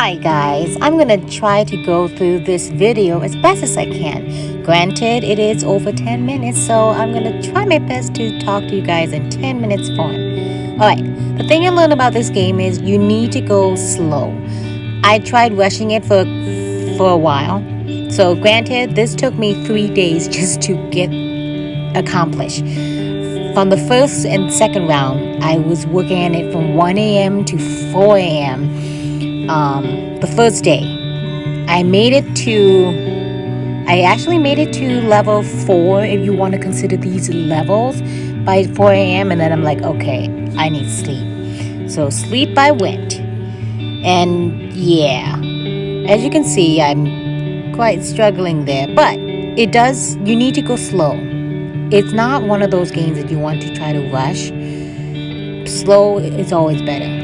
Hi guys, I'm gonna try to go through this video as best as I can. Granted, it is over 10 minutes, so I'm gonna try my best to talk to you guys in 10 minutes form. Alright, the thing I learned about this game is you need to go slow. I tried rushing it for a while. So granted, this took me 3 days just to get accomplished. From the first and second round, I was working on it from 1 a.m. to 4 a.m. The first day. I actually made it to level 4, if you want to consider these levels, by 4 a.m. And then I'm like, okay, I need sleep. So sleep I went. And yeah, as you can see, I'm quite struggling there. But you need to go slow. It's not one of those games that you want to try to rush. Slow is always better.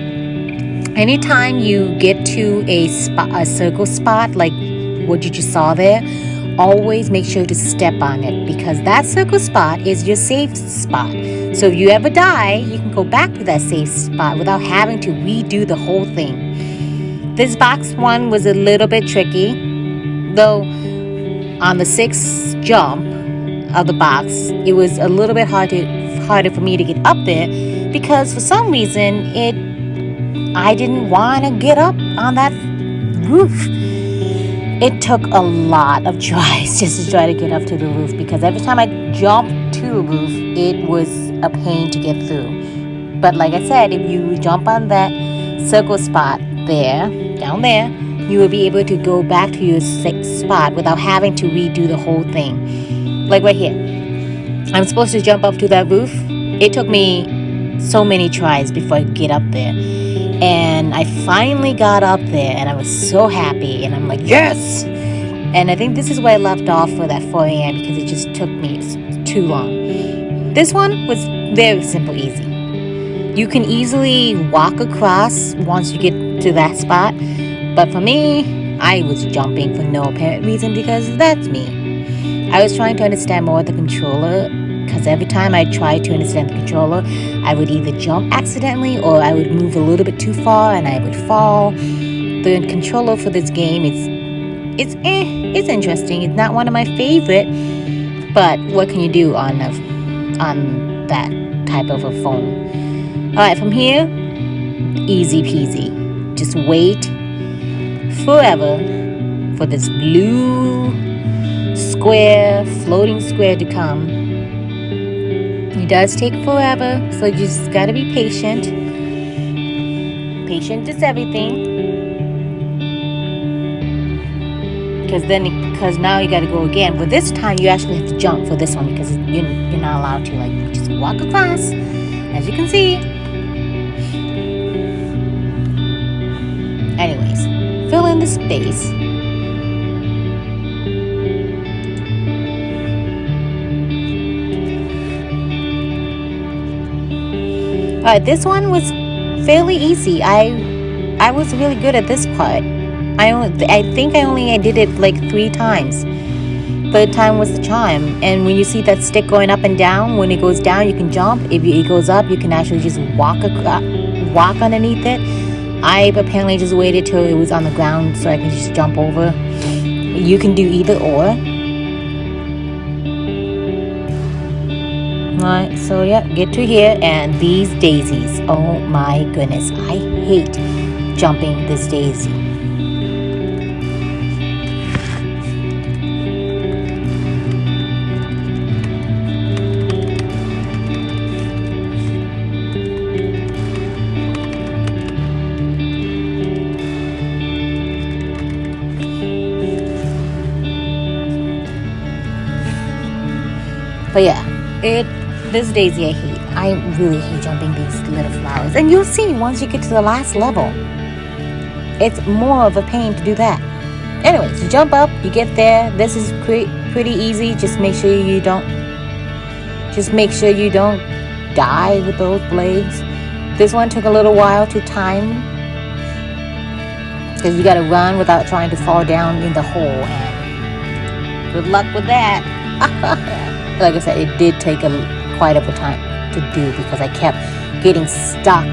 Anytime you get to a circle spot like what you just saw there, always make sure to step on it, because that circle spot is your safe spot. So if you ever die, you can go back to that safe spot without having to redo the whole thing. This box one was a little bit tricky, though on the 6th jump of the box, it was a little bit harder for me to get up there, because for some reason I didn't want to get up on that roof. It took a lot of tries just to try to get up to the roof, because every time I jumped to the roof, it was a pain to get through. But like I said, if you jump on that circle spot down there, you will be able to go back to your safe spot without having to redo the whole thing. Like right here, I'm supposed to jump up to that roof. It took me so many tries before I get up there. And I finally got up there, and I was so happy, and I'm like, yes! And I think this is where I left off for that 4 a.m. because it just took me too long. This one was very simple, easy. You can easily walk across once you get to that spot. But for me, I was jumping for no apparent reason, because that's me. I was trying to understand more of the controller, because every time I tried to understand the controller, I would either jump accidentally or I would move a little bit too far and I would fall. The controller for this game it's interesting. It's not one of my favorite, but what can you do on that type of a phone? Alright, from here, easy peasy. Just wait forever for this blue floating square to come. It does take forever, so you just gotta be patient. Patient is everything. Because now you gotta go again. But this time you actually have to jump for this one, because you're not allowed to just walk across, as you can see. Anyways, fill in the space. Alright, this one was fairly easy. I was really good at this part. I think I did it like 3 times. 3rd time was the charm. And when you see that stick going up and down, when it goes down, you can jump. If it goes up, you can actually just walk underneath it. I apparently just waited till it was on the ground so I can just jump over. You can do either or. Alright, so yeah, get to here, and these daisies, oh my goodness, I hate jumping this daisy. But yeah, this daisy I hate. I really hate jumping these little flowers. And you'll see once you get to the last level, it's more of a pain to do that. Anyways, you jump up, you get there. This is pretty easy. Just make sure you don't die with those blades. This one took a little while to time, because you gotta run without trying to fall down in the hole. And good luck with that. Like I said, it did take quite a bit of time to do, because I kept getting stuck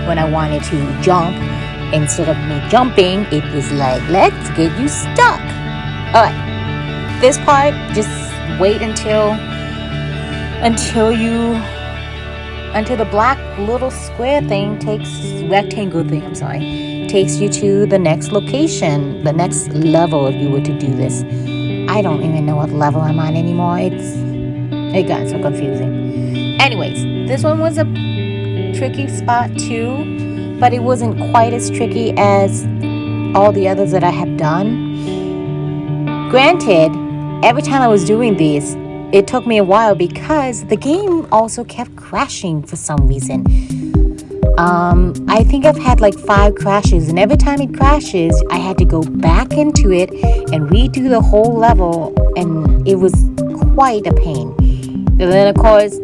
when I wanted to jump instead of me jumping, it was like, let's get you stuck. All right, this part, just wait until the black little square thing rectangle thing, takes you to the next location, the next level if you were to do this. I don't even know what level I'm on anymore. It got so confusing. Anyways, this one was a tricky spot too, but it wasn't quite as tricky as all the others that I have done. Granted, every time I was doing this, it took me a while because the game also kept crashing for some reason. I think I've had like 5 crashes, and every time it crashes, I had to go back into it and redo the whole level, and it was quite a pain. And then, of course,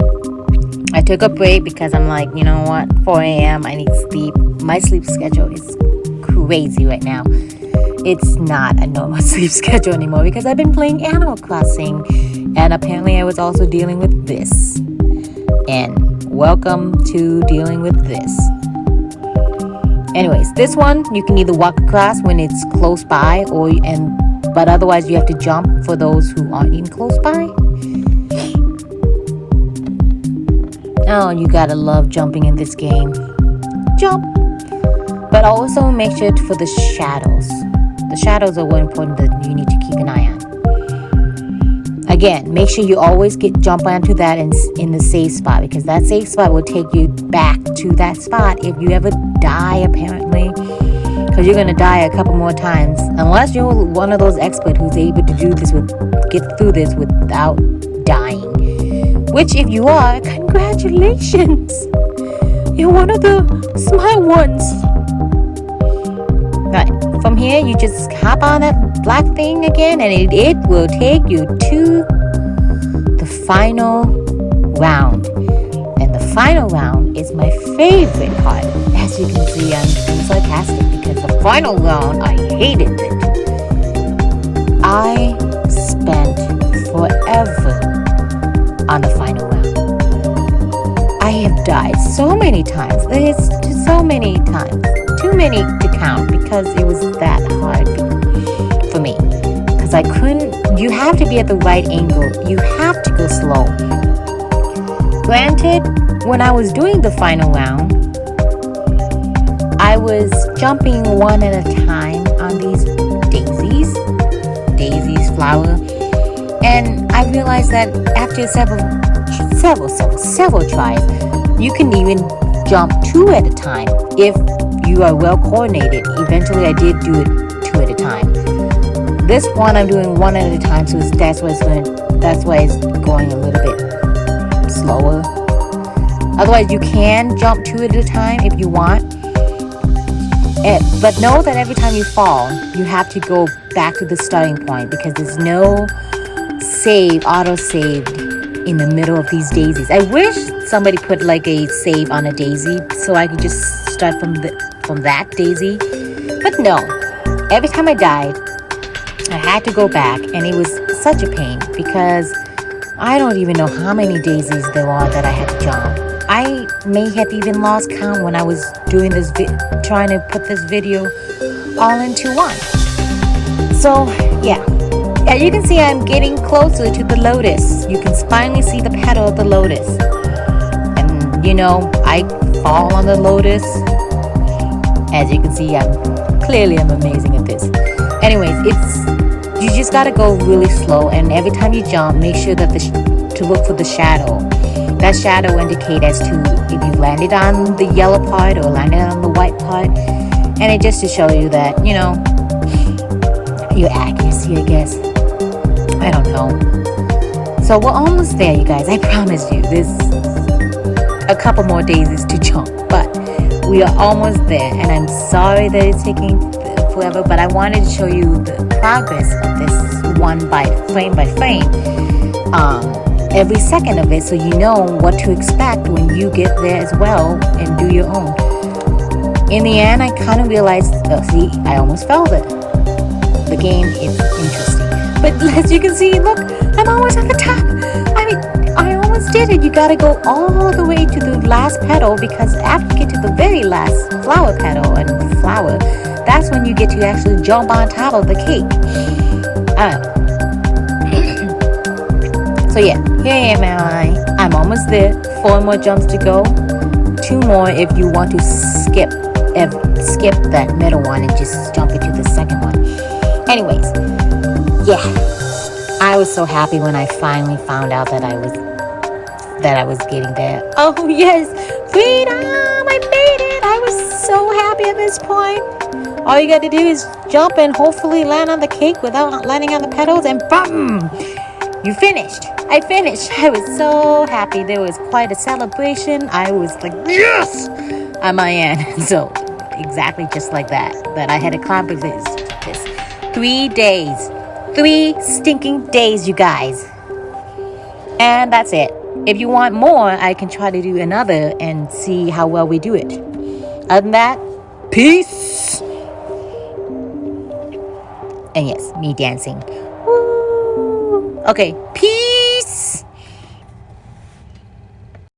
I took a break because I'm like, you know what, 4 a.m., I need sleep. My sleep schedule is crazy right now. It's not a normal sleep schedule anymore because I've been playing Animal Crossing, and apparently I was also dealing with this. And welcome to dealing with this. Anyways, this one you can either walk across when it's close by, but otherwise you have to jump for those who aren't even close by. Oh, you gotta love jumping in this game. Jump! But also make sure for the shadows. The shadows are one important that you need to keep an eye on. Again, make sure you always jump onto that in the safe spot, because that safe spot will take you back to that spot if you ever die, apparently. Because you're going to die a couple more times. Unless you're one of those experts who's able to get through this without dying. Which, if you are, congratulations! You're one of the smart ones. Right. From here, you just hop on that black thing again, and it will take you to the final round. And the final round is my favorite part. As you can see, I'm being sarcastic because the final round, I hated it. I spent forever on the final round. I have died so many times. It's so many times. Too many to count because it was that hard for me. Because I couldn't, you have to be at the right angle. You have to go slow. Granted, when I was doing the final round, I was jumping one at a time on these daisies, flower. And I realized that after several tries, you can even jump 2 at a time if you are well coordinated. Eventually I did do it 2 at a time. This one I'm doing 1 at a time, so that's why it's going a little bit slower. Otherwise you can jump 2 at a time if you want. But know that every time you fall, you have to go back to the starting point, because there's no auto-saved in the middle of these daisies. I wish somebody put like a save on a daisy so I could just start from that daisy. But no, every time I died, I had to go back, and it was such a pain because I don't even know how many daisies there are that I had to jump. I may have even lost count when I was doing this, trying to put this video all into one. So yeah, as you can see, I'm getting closer to the Lotus. You can finally see the petal of the Lotus. And you know, I fall on the Lotus. As you can see, I'm amazing at this. Anyways, you just gotta go really slow, and every time you jump, make sure that to look for the shadow. That shadow will indicate as to if you landed on the yellow part or landed on the white part. And it just to show you that, you know, your accuracy, I guess. I don't know. So we're almost there, you guys. I promise you. There's a couple more daisies to jump, but we are almost there. And I'm sorry that it's taking forever, but I wanted to show you the progress of this frame by frame. Every second of it, so you know what to expect when you get there as well and do your own. In the end, I kind of realized, see, I almost fell there. The game is interesting. But as you can see, look, I'm almost at the top. I mean, I almost almost did it. You gotta go all the way to the last petal, because after you get to the very last flower petal and flower, that's when you get to actually jump on top of the cake. So yeah, here am I. I'm almost there. 4 more jumps to go. 2 more if you want to skip that middle one and just jump into the second one. Anyways, yeah, I was so happy when I finally found out that I was getting there. Oh yes, freedom! I made it! I was so happy at this point. All you got to do is jump and hopefully land on the cake without landing on the petals, and boom! You finished. I finished. I was so happy. There was quite a celebration. I was like, yes! On my end. So, exactly just like that. That I had accomplished this. 3 days. 3 stinking days, you guys. And that's it. If you want more, I can try to do another and see how well we do it. Other than that, peace. And yes, me dancing. Woo. Okay,